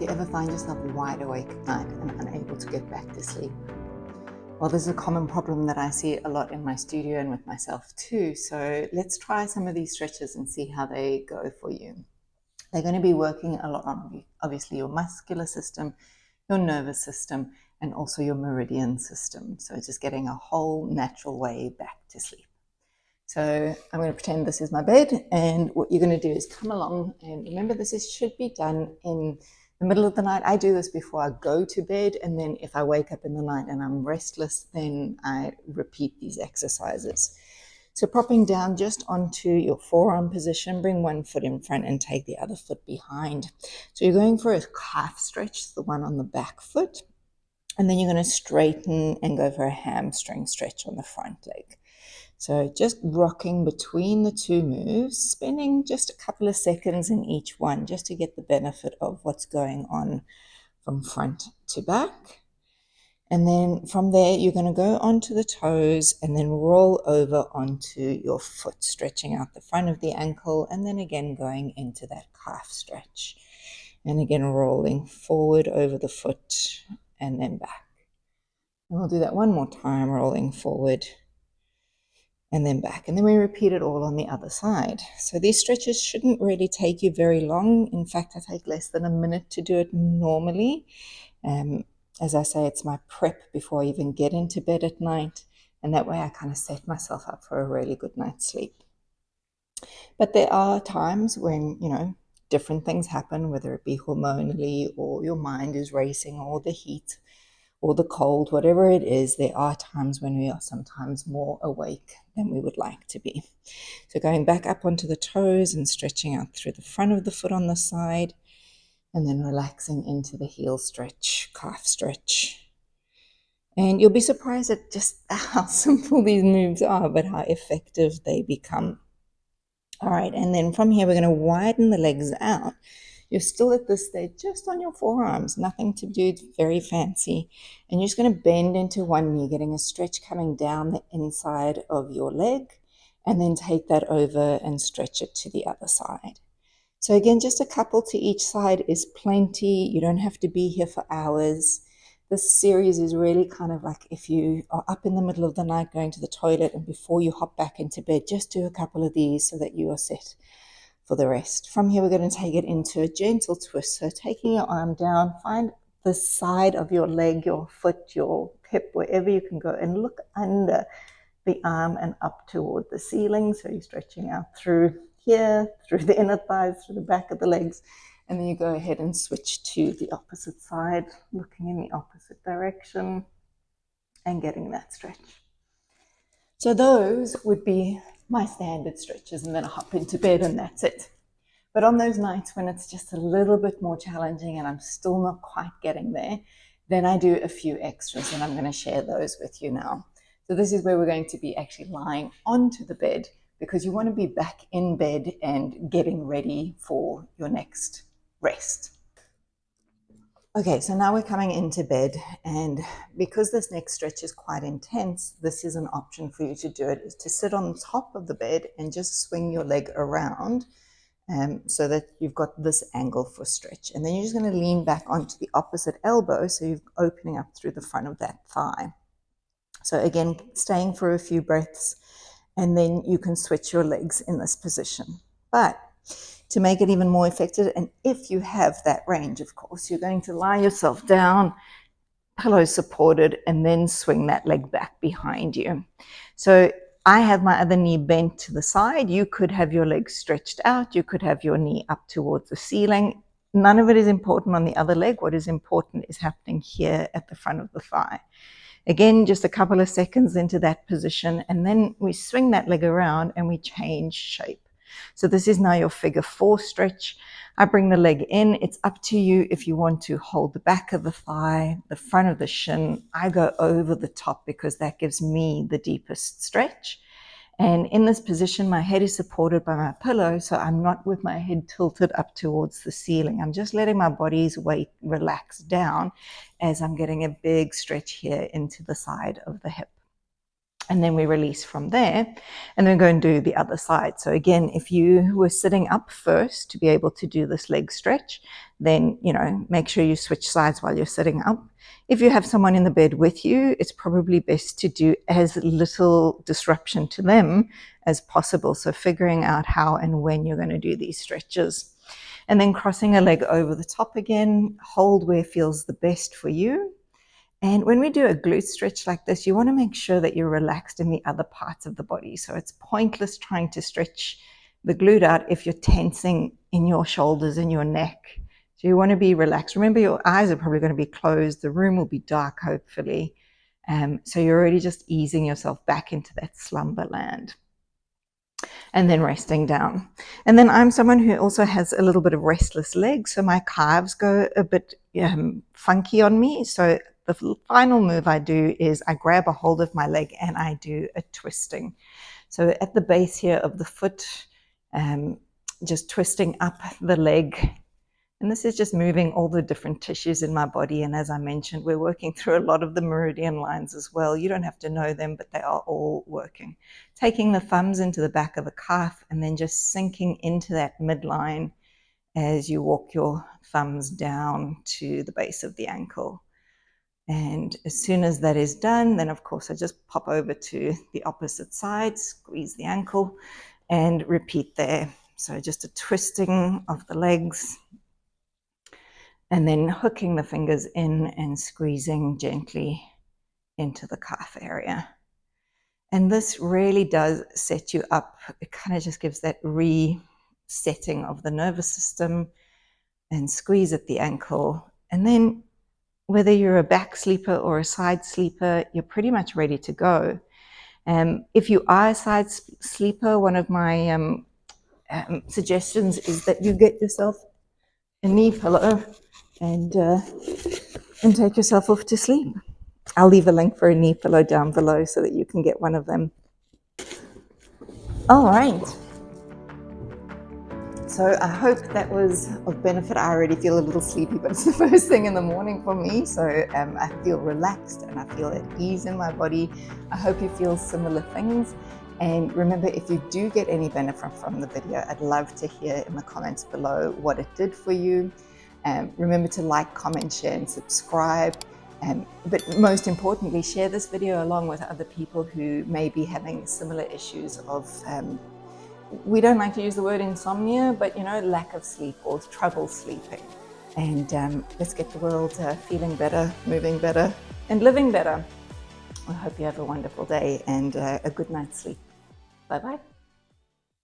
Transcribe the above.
you ever find yourself wide awake at night and unable to get back to sleep? Well, this is a common problem that I see a lot in my studio and with myself too. So let's try some of these stretches and see how they go for you. They're going to be working a lot on obviously your muscular system, your nervous system, and also your meridian system. So just getting a whole natural way back to sleep. So I'm going to pretend this is my bed, and what you're going to do is come along, and remember should be done in the middle of the night. I do this before I go to bed, and then if I wake up in the night and I'm restless, then I repeat these exercises. So propping down just onto your forearm position, bring one foot in front and take the other foot behind. So you're going for a calf stretch, the one on the back foot, and then you're going to straighten and go for a hamstring stretch on the front leg. So just rocking between the two moves, spending just a couple of seconds in each one just to get the benefit of what's going on from front to back. And then from there, you're going to go onto the toes and then roll over onto your foot, stretching out the front of the ankle, and then again going into that calf stretch. And again, rolling forward over the foot and then back. And we'll do that one more time, rolling forward and then back. And then we repeat it all on the other side. So these stretches shouldn't really take you very long. In fact, I take less than a minute to do it normally. As I say, it's my prep before I even get into bed at night. And that way I kind of set myself up for a really good night's sleep. But there are times when, different things happen, whether it be hormonally or your mind is racing or the heat or the cold, whatever it is, there are times when we are sometimes more awake than we would like to be. So going back up onto the toes and stretching out through the front of the foot on the side, and then relaxing into the heel stretch, calf stretch. And you'll be surprised at just how simple these moves are, but how effective they become. All right, and then from here, we're going to widen the legs out. You're still at this stage just on your forearms, nothing to do very fancy. And you're just going to bend into one knee, getting a stretch coming down the inside of your leg, and then take that over and stretch it to the other side. So again, just a couple to each side is plenty. You don't have to be here for hours. This series is really kind of like if you are up in the middle of the night going to the toilet and before you hop back into bed, just do a couple of these so that you are set for the rest. From here, we're going to take it into a gentle twist. So taking your arm down, find the side of your leg, your foot, your hip, wherever you can go, and look under the arm and up toward the ceiling. So you're stretching out through here, through the inner thighs, through the back of the legs. And then you go ahead and switch to the opposite side, looking in the opposite direction and getting that stretch. So those would be my standard stretches, and then I hop into bed and that's it. But on those nights when it's just a little bit more challenging and I'm still not quite getting there, then I do a few extras, and I'm going to share those with you now. So this is where we're going to be actually lying onto the bed, because you want to be back in bed and getting ready for your next rest. Okay, so now we're coming into bed, and because this next stretch is quite intense, this is an option for you to do it, is to sit on top of the bed and just swing your leg around so that you've got this angle for stretch. And then you're just going to lean back onto the opposite elbow, so you're opening up through the front of that thigh. So again, staying for a few breaths, and then you can switch your legs in this position. But to make it even more effective, and if you have that range, of course, you're going to lie yourself down, pillow supported, and then swing that leg back behind you. So I have my other knee bent to the side. You could have your legs stretched out. You could have your knee up towards the ceiling. None of it is important on the other leg. What is important is happening here at the front of the thigh. Again, just a couple of seconds into that position, and then we swing that leg around and we change shape. So this is now your figure 4 stretch. I bring the leg in. It's up to you if you want to hold the back of the thigh, the front of the shin. I go over the top because that gives me the deepest stretch. And in this position, my head is supported by my pillow, so I'm not with my head tilted up towards the ceiling. I'm just letting my body's weight relax down as I'm getting a big stretch here into the side of the hip. And then we release from there, and then go and do the other side. So again, if you were sitting up first to be able to do this leg stretch, then, make sure you switch sides while you're sitting up. If you have someone in the bed with you, it's probably best to do as little disruption to them as possible. So figuring out how and when you're going to do these stretches. And then crossing a leg over the top again, hold where feels the best for you. And when we do a glute stretch like this, you want to make sure that you're relaxed in the other parts of the body. So it's pointless trying to stretch the glute out if you're tensing in your shoulders and your neck. So you want to be relaxed. Remember, your eyes are probably going to be closed. The room will be dark, hopefully. So you're already just easing yourself back into that slumber land. And then resting down. And then I'm someone who also has a little bit of restless legs, so my calves go a bit funky on me. So the final move I do is I grab a hold of my leg and I do a twisting. So at the base here of the foot, just twisting up the leg. And this is just moving all the different tissues in my body. And as I mentioned, we're working through a lot of the meridian lines as well. You don't have to know them, but they are all working. Taking the thumbs into the back of the calf and then just sinking into that midline as you walk your thumbs down to the base of the ankle. And as soon as that is done, then of course I just pop over to the opposite side, squeeze the ankle, and repeat there. So just a twisting of the legs, and then hooking the fingers in and squeezing gently into the calf area. And this really does set you up. It kind of just gives that resetting of the nervous system, and squeeze at the ankle. And then whether you're a back sleeper or a side sleeper, you're pretty much ready to go. If you are a side sleeper, one of my suggestions is that you get yourself a knee pillow and take yourself off to sleep. I'll leave a link for a knee pillow down below so that you can get one of them. All right. So I hope that was of benefit. I already feel a little sleepy, but it's the first thing in the morning for me. So I feel relaxed and I feel at ease in my body. I hope you feel similar things. And remember, if you do get any benefit from the video, I'd love to hear in the comments below what it did for you. Remember to like, comment, share, and subscribe. But most importantly, share this video along with other people who may be having similar issues of, we don't like to use the word insomnia, but lack of sleep or trouble sleeping. And let's get the world feeling better, moving better, and living better. I hope you have a wonderful day and a good night's sleep. Bye-bye.